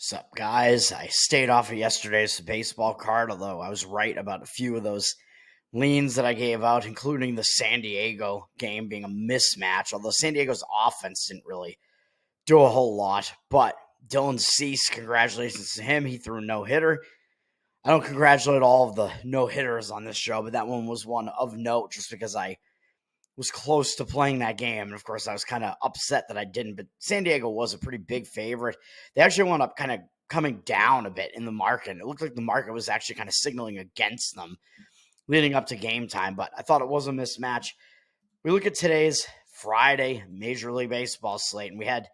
What's up, guys? I stayed off of yesterday's baseball card, although I was right about a few of those leans that I gave out, including the San Diego game being a mismatch, although San Diego's offense didn't really do a whole lot. But Dylan Cease, congratulations to him. He threw a no-hitter. I don't congratulate all of the no-hitters on this show, but that one was one of note just because I was close to playing that game. And of course, I was kind of upset that I didn't, but San Diego was a pretty big favorite. They actually wound up kind of coming down a bit in the market. It looked like the market was actually kind of signaling against them leading up to game time, but I thought it was a mismatch. We look at today's Friday Major League Baseball slate, and we had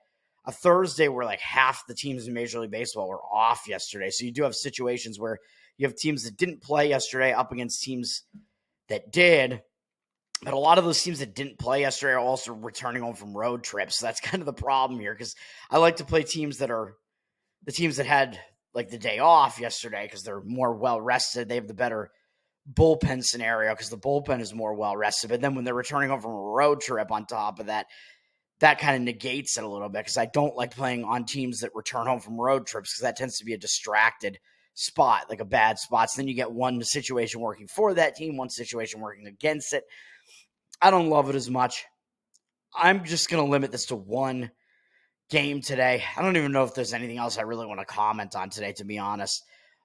a Thursday where like half the teams in Major League Baseball were off yesterday. So you do have situations where you have teams that didn't play yesterday up against teams that did. But a lot of those teams that didn't play yesterday are also returning home from road trips. So that's kind of the problem here because I like to play teams that are the teams that had like the day off yesterday because they're more well-rested. They have the better bullpen scenario because the bullpen is more well-rested. But then when they're returning home from a road trip on top of that, that kind of negates it a little bit because I don't like playing on teams that return home from road trips because that tends to be a distracted spot, like a bad spot. So then you get one situation working for that team, one situation working against it. I don't love it as much. I'm just going to limit this to one game today. I don't even know if there's anything else I really want to comment on today, to be honest.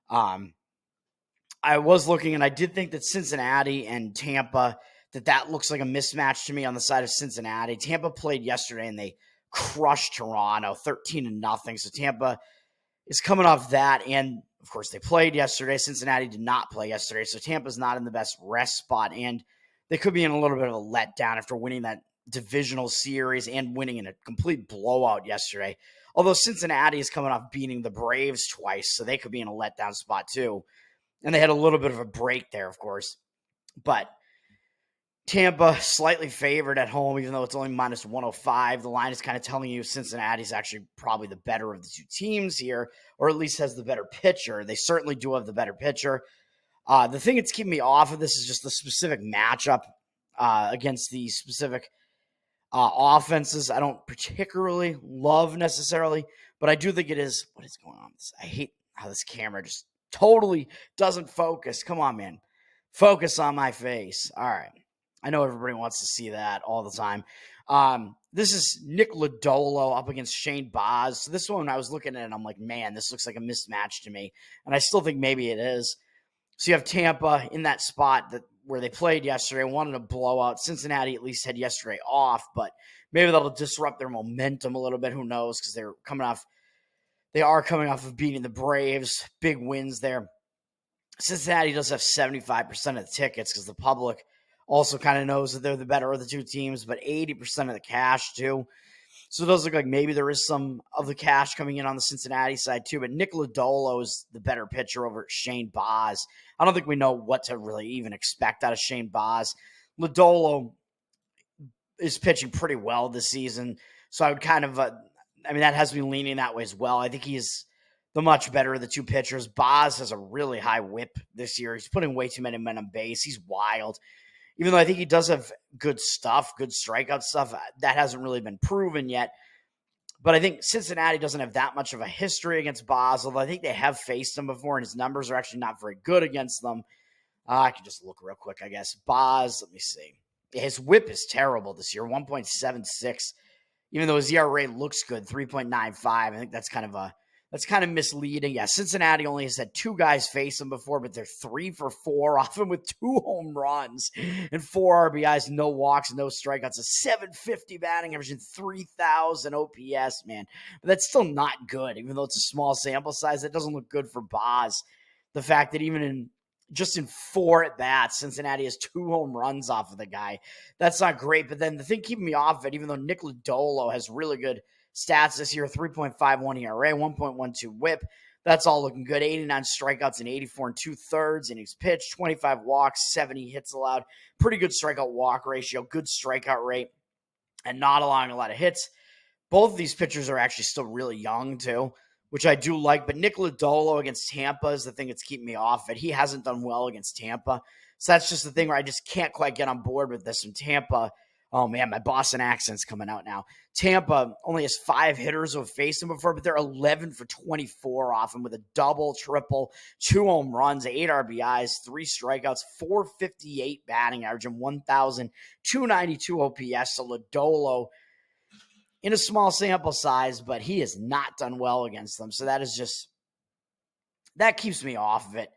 I was looking, and I did think that Cincinnati and Tampa, that looks like a mismatch to me on the side of Cincinnati. Tampa played yesterday, and they crushed Toronto 13-0. So Tampa is coming off that, and of course they played yesterday. Cincinnati did not play yesterday, so Tampa's not in the best rest spot, and they could be in a little bit of a letdown after winning that divisional series and winning in a complete blowout yesterday. Although Cincinnati is coming off beating the Braves twice, so they could be in a letdown spot too. And they had a little bit of a break there, of course. But Tampa slightly favored at home, even though it's only minus 105. The line is kind of telling you Cincinnati is actually probably the better of the two teams here, or at least has the better pitcher. They certainly do have the better pitcher. The thing that's keeping me off of this is just the specific matchup against the specific offenses. I don't particularly love necessarily, but I do think it is. What is going on? I hate how this camera just totally doesn't focus. Come on, man. Focus on my face. All right. I know everybody wants to see that all the time. This is Nick Lodolo up against Shane Baz. So this one I was looking at it and I'm like, man, this looks like a mismatch to me. And I still think maybe it is. So you have Tampa in that spot where they played yesterday, wanted a blowout. Cincinnati at least had yesterday off, but maybe that'll disrupt their momentum a little bit. Who knows? Because they are coming off of beating the Braves, big wins there. Cincinnati does have 75% of the tickets because the public also kind of knows that they're the better of the two teams, but 80% of the cash too. So it does look like maybe there is some of the cash coming in on the Cincinnati side too, but Nick Lodolo is the better pitcher over Shane Baz. I don't think we know what to really even expect out of Shane Baz. Lodolo is pitching pretty well this season, so I would kind of, that has me leaning that way as well. I think he's the much better of the two pitchers. Baz has a really high whip this year. He's putting way too many men on base. He's wild. Even though I think he does have good stuff, good strikeout stuff, that hasn't really been proven yet. But I think Cincinnati doesn't have that much of a history against Baz, although I think they have faced him before, and his numbers are actually not very good against them. I can just look real quick, I guess. Baz, let me see. His whip is terrible this year, 1.76. Even though his ERA looks good, 3.95. I think that's kind of misleading. Yeah, Cincinnati only has had two guys face him before, but they're 3 for 4, often with 2 home runs and 4 RBIs, no walks, no strikeouts, a 750 batting average and 3,000 OPS, man. But that's still not good, even though it's a small sample size. That doesn't look good for Baz. The fact that even in 4 at-bats, Cincinnati has 2 home runs off of the guy. That's not great. But then the thing keeping me off of it, even though Nick Lodolo has really good stats this year, 3.51 ERA, 1.12 whip. That's all looking good. 89 strikeouts and 84 2/3 innings pitched, 25 walks, 70 hits allowed. Pretty good strikeout walk ratio, good strikeout rate, and not allowing a lot of hits. Both of these pitchers are actually still really young too, which I do like. But Nick Lodolo against Tampa is the thing that's keeping me off it. He hasn't done well against Tampa. So that's just the thing where I just can't quite get on board with this. And Tampa Oh man, my Boston accent's coming out now. Tampa only has 5 hitters who have faced him before, but they're 11 for 24 off him with a double, triple, 2 home runs, 8 RBIs, 3 strikeouts, 458 batting average, and 1,292 OPS. So Lodolo in a small sample size, but he has not done well against them. So that keeps me off of it.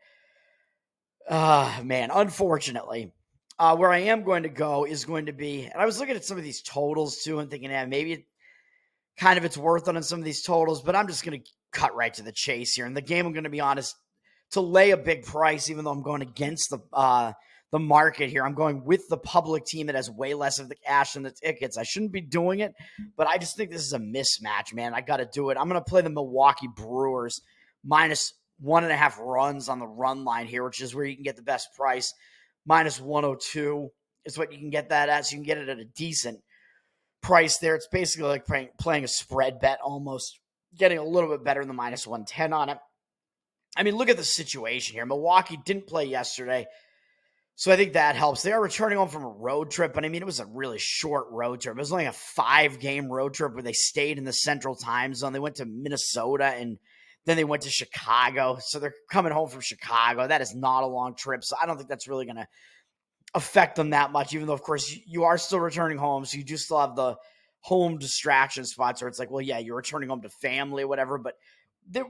Man, unfortunately. Where I am going to go is going to be, and I was looking at some of these totals too and thinking, maybe it's worth it on some of these totals, but I'm just going to cut right to the chase here. And the game, I'm going to be honest, to lay a big price, even though I'm going against the market here. I'm going with the public team that has way less of the cash than the tickets. I shouldn't be doing it, but I just think this is a mismatch, man. I got to do it. I'm going to play the Milwaukee Brewers minus 1.5 runs on the run line here, which is where you can get the best price. Minus 102 is what you can get that at. So you can get it at a decent price there. It's basically like playing a spread bet almost, getting a little bit better than the minus 110 on it. I mean, look at the situation here. Milwaukee didn't play yesterday, so I think that helps. They are returning home from a road trip, but I mean, it was a really short road trip. It was only a 5-game road trip where they stayed in the Central Time Zone. They went to Minnesota and then they went to Chicago. So they're coming home from Chicago. That is not a long trip, so I don't think that's really going to affect them that much, even though, of course, you are still returning home, so you do still have the home distraction spots where it's like, well, yeah, you're returning home to family or whatever, but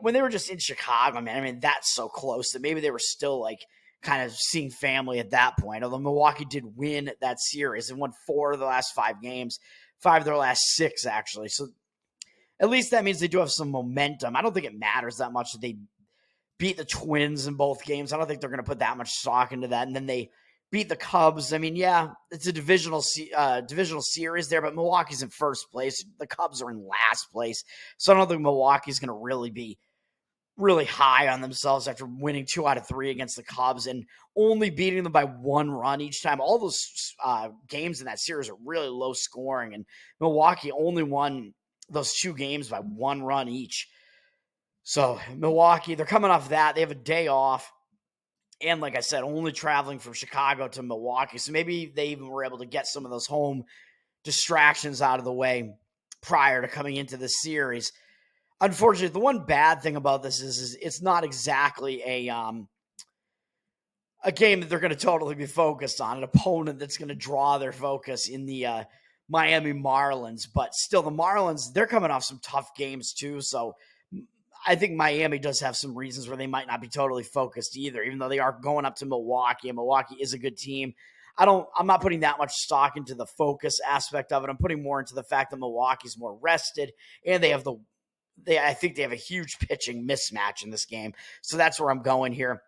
when they were just in Chicago, man, I mean, that's so close that maybe they were still like kind of seeing family at that point. Although Milwaukee did win that series and won 4 of the last 5 games, 5 of their last 6, actually. So at least that means they do have some momentum. I don't think it matters that much that they beat the Twins in both games. I don't think they're going to put that much stock into that. And then they beat the Cubs. I mean, yeah, it's a divisional series there, but Milwaukee's in first place. The Cubs are in last place. So I don't think Milwaukee's going to really be really high on themselves after winning 2 out of 3 against the Cubs and only beating them by 1 run each time. All those games in that series are really low scoring, and Milwaukee only won those 2 games by 1 run each. So Milwaukee, they're coming off that. They have a day off. And like I said, only traveling from Chicago to Milwaukee. So maybe they even were able to get some of those home distractions out of the way prior to coming into the series. Unfortunately, the one bad thing about this is it's not exactly a game that they're going to totally be focused on, an opponent that's going to draw their focus in the Miami Marlins. But still, the Marlins, they're coming off some tough games too. So I think Miami does have some reasons where they might not be totally focused either, even though they are going up to Milwaukee, and Milwaukee is a good team. I'm not putting that much stock into the focus aspect of it. I'm putting more into the fact that Milwaukee's more rested, and I think they have a huge pitching mismatch in this game. So that's where I'm going here.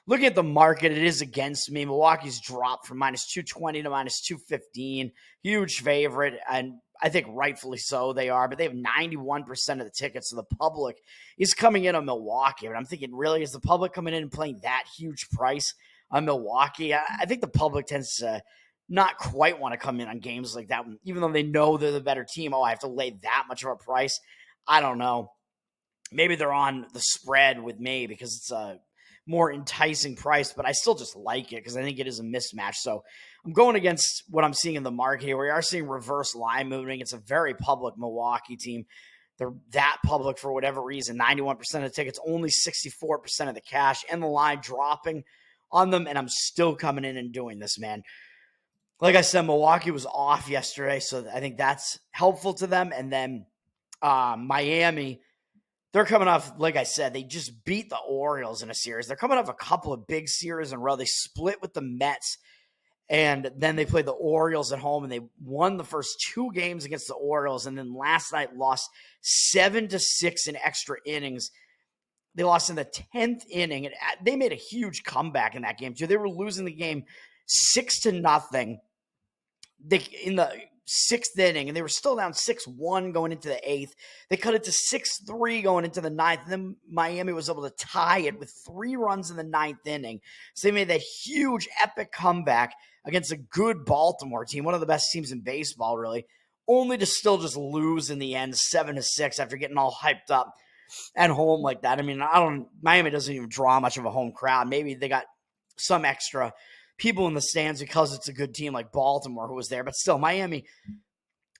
Looking at the market, it is against me. Milwaukee's dropped from minus 220 to minus 215. Huge favorite, and I think rightfully so they are, but they have 91% of the tickets, so the public is coming in on Milwaukee. But I'm thinking, really, is the public coming in and playing that huge price on Milwaukee? I think the public tends to not quite want to come in on games like that, even though they know they're the better team. Oh, I have to lay that much of a price. I don't know. Maybe they're on the spread with me because it's a more enticing price, but I still just like it because I think it is a mismatch. So I'm going against what I'm seeing in the market here. We are seeing reverse line moving. It's a very public Milwaukee team. They're that public for whatever reason. 91% of the tickets, only 64% of the cash, and the line dropping on them, and I'm still coming in and doing this, man. Like I said, Milwaukee was off yesterday, so I think that's helpful to them. And then Miami, they're coming off, like I said, they just beat the Orioles in a series. They're coming off a couple of big series in a row. They split with the Mets, and then they played the Orioles at home, and they won the first 2 games against the Orioles, and then last night lost 7-6 in extra innings. They lost in the 10th inning, and they made a huge comeback in that game, too. They were losing the game 6-0 in the 6th inning, and they were still down 6-1 going into the 8th. They cut it to 6-3 going into the 9th, and then Miami was able to tie it with 3 runs in the 9th inning. So they made that huge, epic comeback against a good Baltimore team, one of the best teams in baseball, really, only to still just lose in the end 7-6 after getting all hyped up at home like that. I mean, Miami doesn't even draw much of a home crowd. Maybe they got some extra people in the stands because it's a good team like Baltimore who was there. But still, Miami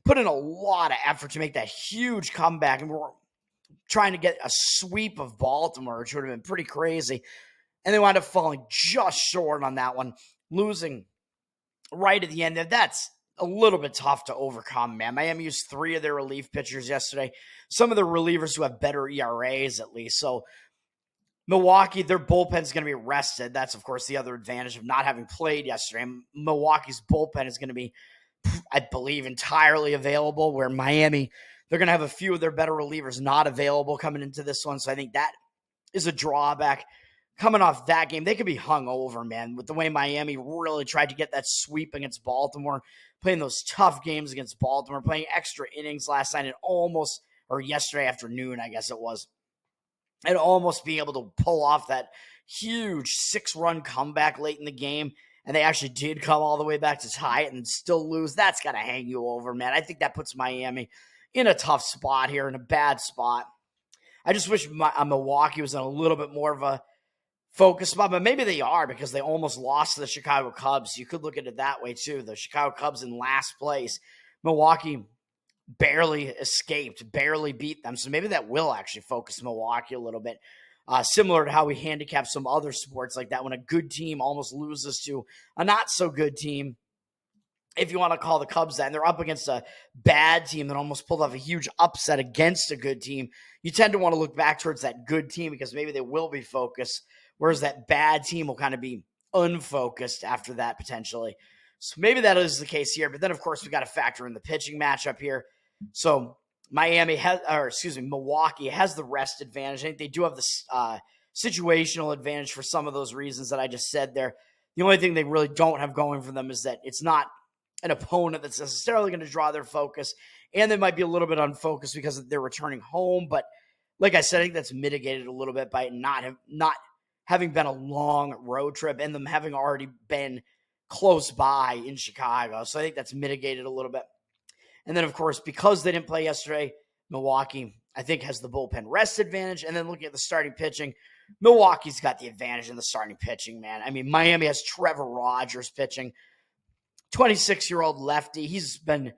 put in a lot of effort to make that huge comeback, and we're trying to get a sweep of Baltimore, which would have been pretty crazy. And they wound up falling just short on that one, losing right at the end. That's a little bit tough to overcome, man. Miami used 3 of their relief pitchers yesterday. Some of the relievers who have better ERAs, at least. So Milwaukee, their bullpen's going to be rested. That's, of course, the other advantage of not having played yesterday. And Milwaukee's bullpen is going to be, I believe, entirely available, where Miami, they're going to have a few of their better relievers not available coming into this one. So I think that is a drawback. Coming off that game, they could be hung over, man, with the way Miami really tried to get that sweep against Baltimore, playing those tough games against Baltimore, playing extra innings last night or yesterday afternoon, I guess it was, and almost being able to pull off that huge 6-run comeback late in the game. And they actually did come all the way back to tie it and still lose. That's got to hang you over, man. I think that puts Miami in a tough spot here, in a bad spot. I just wish Milwaukee was in a little bit more of a focus spot, but maybe they are because they almost lost to the Chicago Cubs. You could look at it that way too. The Chicago Cubs in last place. Milwaukee barely escaped, barely beat them. So maybe that will actually focus Milwaukee a little bit. Similar to how we handicap some other sports like that, when a good team almost loses to a not so good team, if you want to call the Cubs that, and they're up against a bad team that almost pulled off a huge upset against a good team, you tend to want to look back towards that good team because maybe they will be focused, whereas that bad team will kind of be unfocused after that potentially. So maybe that is the case here. But then, of course, we got to factor in the pitching matchup here. So Milwaukee has the rest advantage. I think they do have the situational advantage for some of those reasons that I just said there. The only thing they really don't have going for them is that it's not an opponent that's necessarily going to draw their focus, and they might be a little bit unfocused because they're returning home. But like I said, I think that's mitigated a little bit by not having been a long road trip and them having already been close by in Chicago. So I think that's mitigated a little bit. And then, of course, because they didn't play yesterday, Milwaukee, I think, has the bullpen rest advantage. And then looking at the starting pitching, Milwaukee's got the advantage in the starting pitching, man. I mean, Miami has Trevor Rogers pitching, 26-year-old lefty. He's been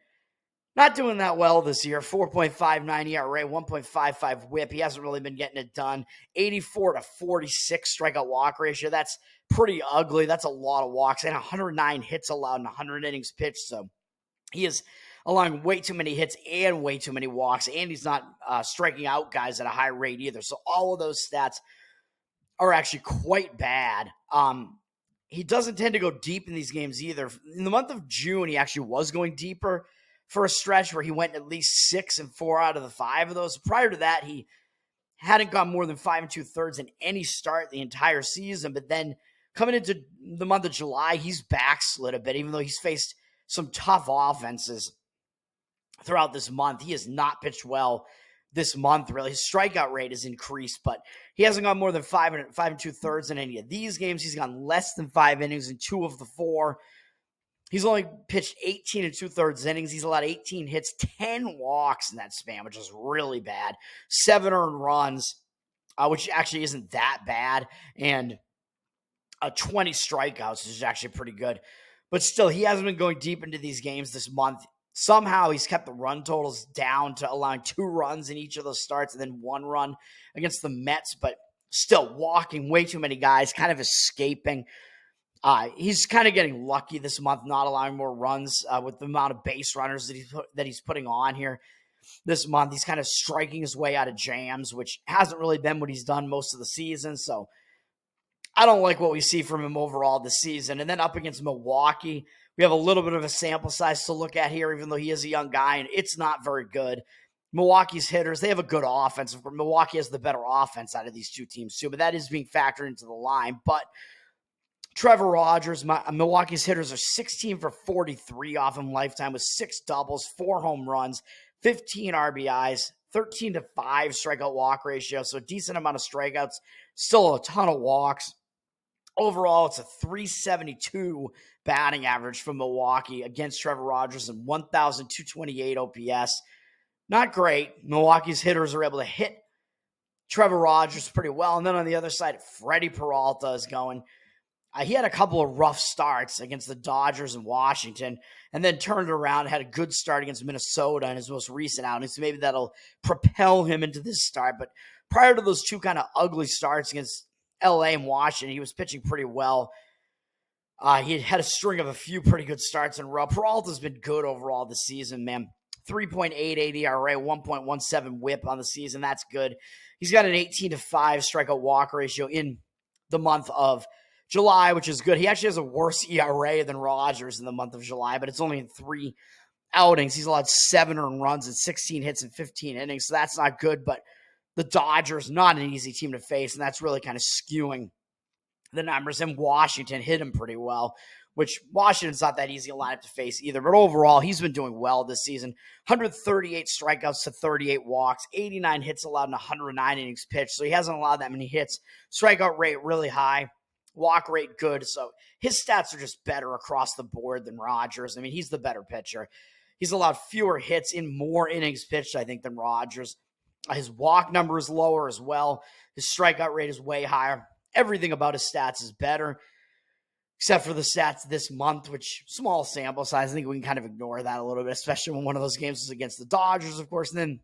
not doing that well this year. 4.59 ERA, 1.55 whip. He hasn't really been getting it done. 84 to 46 strikeout walk ratio. That's pretty ugly. That's a lot of walks. And 109 hits allowed in 100 innings pitched. So he is allowing way too many hits and way too many walks. And he's not striking out guys at a high rate either. So all of those stats are actually quite bad. He doesn't tend to go deep in these games either. In the month of June, he actually was going deeper for a stretch where he went at least 6 and 4 out of the 5 of those. Prior to that, he hadn't gone more than 5 2/3 in any start the entire season. But then coming into the month of July, he's backslid a bit, even though he's faced some tough offenses throughout this month. He has not pitched well this month, really. His strikeout rate has increased, but he hasn't gone more than 5 2/3 in any of these games. He's gone less than 5 innings in 2 of the 4. He's only pitched 18 2/3 innings. He's allowed 18 hits, 10 walks in that span, which is really bad. 7 earned runs, which actually isn't that bad, and 20 strikeouts, which is actually pretty good. But still, he hasn't been going deep into these games this month. Somehow he's kept the run totals down to allowing 2 runs in each of those starts and then 1 run against the Mets, but still walking way too many guys, kind of escaping. He's kind of getting lucky this month, not allowing more runs with the amount of base runners that he's putting on here this month. He's kind of striking his way out of jams, which hasn't really been what he's done most of the season. So I don't like what we see from him overall this season. And then up against Milwaukee, we have a little bit of a sample size to look at here, even though he is a young guy, and it's not very good. Milwaukee's hitters, they have a good offense. Milwaukee has the better offense out of these two teams too, but that is being factored into the line. But Trevor Rogers, Milwaukee's hitters are 16 for 43 off him lifetime with 6 doubles, 4 home runs, 15 RBIs, 13 to 5 strikeout walk ratio. So a decent amount of strikeouts, still a ton of walks. Overall, it's a 372 batting average from Milwaukee against Trevor Rogers and 1,228 OPS. Not great. Milwaukee's hitters are able to hit Trevor Rogers pretty well. And then on the other side, Freddie Peralta is going. He had a couple of rough starts against the Dodgers and Washington, and then turned around and had a good start against Minnesota in his most recent outing. So maybe that'll propel him into this start. But prior to those two kind of ugly starts against LA and Washington, he was pitching pretty well. He had a string of a few pretty good starts in a row. Peralta's been good overall this season, man. 3.88 ERA, 1.17 whip on the season. That's good. He's got an 18-5 strikeout walk ratio in the month of July, which is good. He actually has a worse ERA than Rogers in the month of July, but it's only in 3 outings. He's allowed 7 earned runs and 16 hits in 15 innings, so that's not good. But the Dodgers, not an easy team to face, and that's really kind of skewing the numbers. And Washington hit him pretty well, which Washington's not that easy a lineup to face either. But overall, he's been doing well this season. 138 strikeouts to 38 walks, 89 hits allowed in 109 innings pitched. So he hasn't allowed that many hits. Strikeout rate really high. Walk rate good. So his stats are just better across the board than Rogers. I mean, he's the better pitcher. He's allowed fewer hits in more innings pitched, I think, than Rogers. His walk number is lower as well. His strikeout rate is way higher. Everything about his stats is better, except for the stats this month, which small sample size. I think we can kind of ignore that a little bit, especially when one of those games is against the Dodgers, of course. And then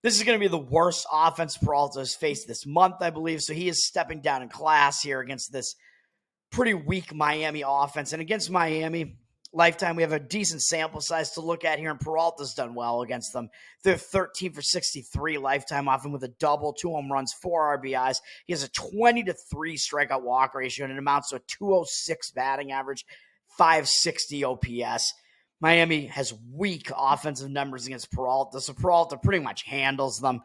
this is going to be the worst offense Peralta has faced this month, I believe. So he is stepping down in class here against this pretty weak Miami offense. And against Miami, lifetime, we have a decent sample size to look at here, and Peralta's done well against them. They're 13 for 63 lifetime off him with a double, 2 home runs, 4 RBIs. He has a 20-3 strikeout walk ratio, and it amounts to a 206 batting average, 560 OPS. Miami has weak offensive numbers against Peralta, so Peralta pretty much handles them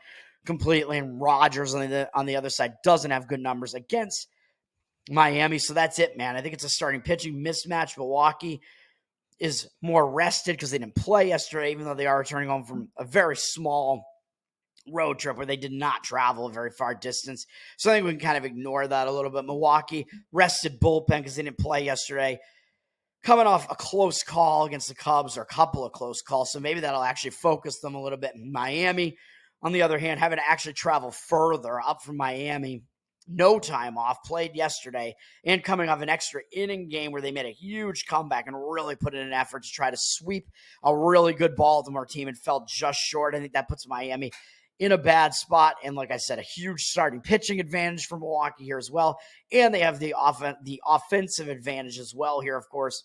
completely, and Rogers on the other side doesn't have good numbers against Miami. So that's it, man. I think it's a starting pitching mismatch. Milwaukee is more rested because they didn't play yesterday, even though they are returning home from a very small road trip where they did not travel a very far distance. So I think we can kind of ignore that a little bit. Milwaukee rested bullpen because they didn't play yesterday, coming off a close call against the Cubs, or a couple of close calls. So maybe that'll actually focus them a little bit. Miami, on the other hand, having to actually travel further up from Miami, no time off, played yesterday, and coming off an extra inning game where they made a huge comeback and really put in an effort to try to sweep a really good Baltimore team and fell just short. I think that puts Miami in a bad spot. And like I said, a huge starting pitching advantage for Milwaukee here as well. And they have the offensive advantage as well here, of course,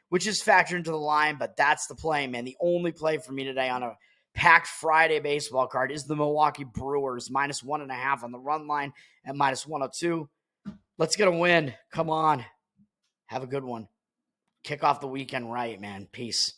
which is factored into the line. But that's the play, man. The only play for me today on a packed Friday baseball card is the Milwaukee Brewers, -1.5 on the run line at -102. Let's get a win. Come on. Have a good one. Kick off the weekend right, man. Peace.